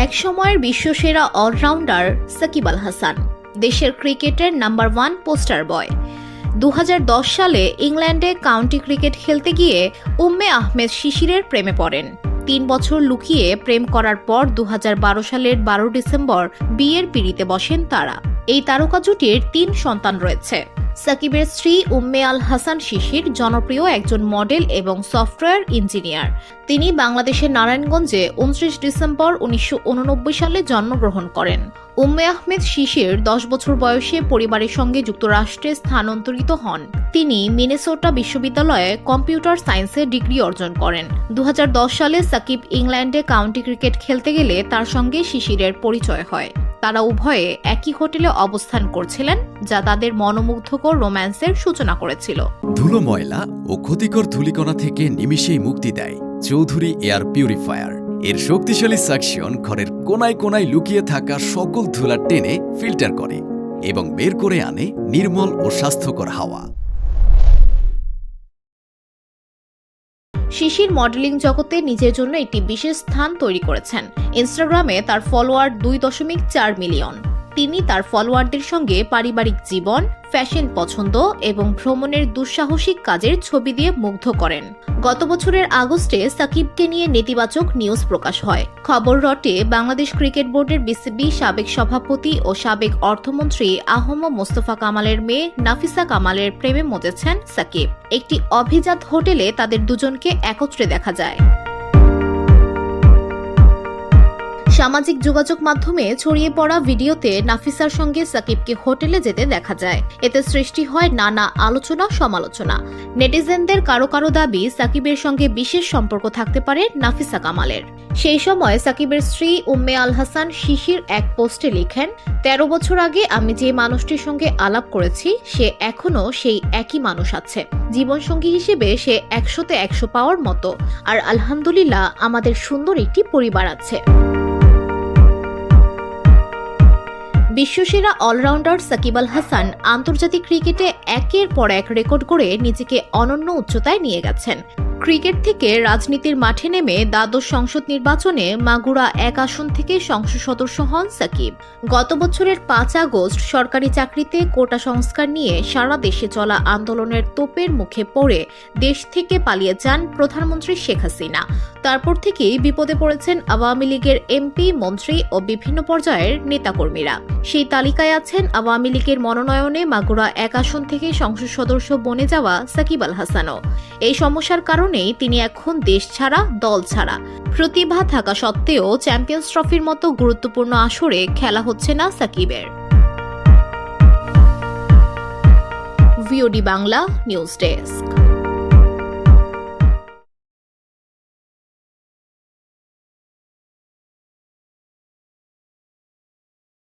এক সময়ের বিশ্বসেরা অলরাউন্ডার সাকিব আল হাসান, দেশের ক্রিকেটের নাম্বার 1 পোস্টার বয়। 2010 সালে ইংল্যান্ডে কাউন্টি ক্রিকেট খেলতে গিয়ে উম্মে আহমেদ শিশিরের প্রেমে পড়েন। 3 বছর লুকিয়ে প্রেম করার পর 2012 সালের 12 ডিসেম্বর বিয়ের পিঁড়িতে বসেন তারা। এই তারকা জুটির 3 সন্তান রয়েছে। সাকিবের স্ত্রী উম্মে আল হাসান শিশির জনপ্রিয় একজন মডেল এবং সফটওয়্যার ইঞ্জিনিয়ার। তিনি বাংলাদেশের নারায়ণগঞ্জে 29 ডিসেম্বর 1989 সালে জন্মগ্রহণ করেন। উম্মে আহমেদ শিশির 10 বছর বয়সে পরিবারের সঙ্গে যুক্তরাষ্ট্রে স্থানান্তরিত হন। তিনি মিনেসোটা বিশ্ববিদ্যালয়ে কম্পিউটার সায়েন্সে ডিগ্রি অর্জন করেন। 2010 সালে সাকিব ইংল্যান্ডে কাউন্টি ক্রিকেট খেলতে গেলে তার সঙ্গে শিশিরের পরিচয় হয়। তারা উভয়ে একই হোটেলে অবস্থান করছিলেন, যা তাদের মনোমুগ্ধকর রোম্যান্সের সূচনা করেছিল। ধুলো, ময়লা ও ক্ষতিকর ধূলিকণা থেকে নিমিষেই মুক্তি দেয় চৌধুরী এয়ার পিউরিফায়ার। এর শক্তিশালী সাকশন ঘরের কোনায় কোনায় লুকিয়ে থাকা সকল ধুলা টেনে ফিল্টার করে এবং বের করে আনে নির্মল ও স্বাস্থ্যকর হাওয়া। শিশির মডেলিং জগতে নিজের জন্য একটি বিশেষ স্থান তৈরি করেছেন। ইনস্টাগ্রামে তার ফলোয়ার 2.4 মিলিয়ন। তিনি তার ফলোয়ারদের সঙ্গে পারিবারিক জীবন, ফ্যাশন পছন্দ এবং ভ্রমণের দুঃসাহসিক কাজের ছবি দিয়ে মুগ্ধ করেন। গত বছরের আগস্টে সাকিবকে নিয়ে নেতিবাচক নিউজ প্রকাশ হয়। খবর রটে বাংলাদেশ ক্রিকেট বোর্ডের বিসিবি সাবেক সভাপতি ও সাবেক অর্থমন্ত্রী আহম মোস্তফা কামালের মেয়ে নাফিসা কামালের প্রেমে মজেছেন সাকিব। একটি অভিজাত হোটেলে তাদের দুজনকে একত্রে দেখা যায়। সামাজিক যোগাযোগ মাধ্যমে ছড়িয়ে পড়া ভিডিওতে নাফিসার সঙ্গে সাকিবকে হোটেলে যেতে দেখা যায়। এতে সৃষ্টি হয় নানা আলোচনা সমালোচনা। নেটিজেনদের কারো কারো দাবি সাকিবের সঙ্গে বিশেষ সম্পর্ক থাকতে পারে নাফিসা কামালের। সেই সময় সাকিবের স্ত্রী উম্মে আল হাসান শিশির এক পোস্টে লিখেন, 13 বছর আগে আমি যে মানুষটির সঙ্গে আলাপ করেছি সে এখনো সেই একই মানুষ আছে। জীবনসঙ্গী হিসেবে সে 100তে 100 পাওয়ার মতো। আর আলহামদুলিল্লাহ আমাদের সুন্দর একটি পরিবার আছে। বিশ্বসেরা অলরাউন্ডার সাকিব আল হাসান আন্তর্জাতিক ক্রিকেটে একের পর এক রেকর্ড করে নিজেকে অনন্য উচ্চতায় নিয়ে গেছেন। ক্রিকেট থেকে রাজনীতির মাঠে নেমে দ্বাদশ সংসদ নির্বাচনে মাগুরা 1 আসন থেকে সংসদ সদস্য হন সাকিব। গত বছরের 5 আগস্ট সরকারি চাকরিতে কোটা সংস্কার নিয়ে সারা দেশে চলা আন্দোলনের তোপের মুখে পড়ে দেশ থেকে পালিয়ে যান প্রধানমন্ত্রী শেখ হাসিনা। তারপর থেকেই বিপদে পড়েছেন আওয়ামী লীগের এমপি, মন্ত্রী ও বিভিন্ন পর্যায়ের নেতাকর্মীরা। সেই তালিকায় আছেন আওয়ামী লীগের মনোনয়নে মাগুরা 1 আসন থেকে সংসদ সদস্য বনে যাওয়া সাকিব আল হাসানও। এই সমস্যার কারণেই তিনি এখন দেশ ছাড়া, দল ছাড়া। প্রতিভা থাকা সত্ত্বেও চ্যাম্পিয়ন্স ট্রফির মতো গুরুত্বপূর্ণ আসরে খেলা হচ্ছে না সাকিবের। VOD Bangla news desk.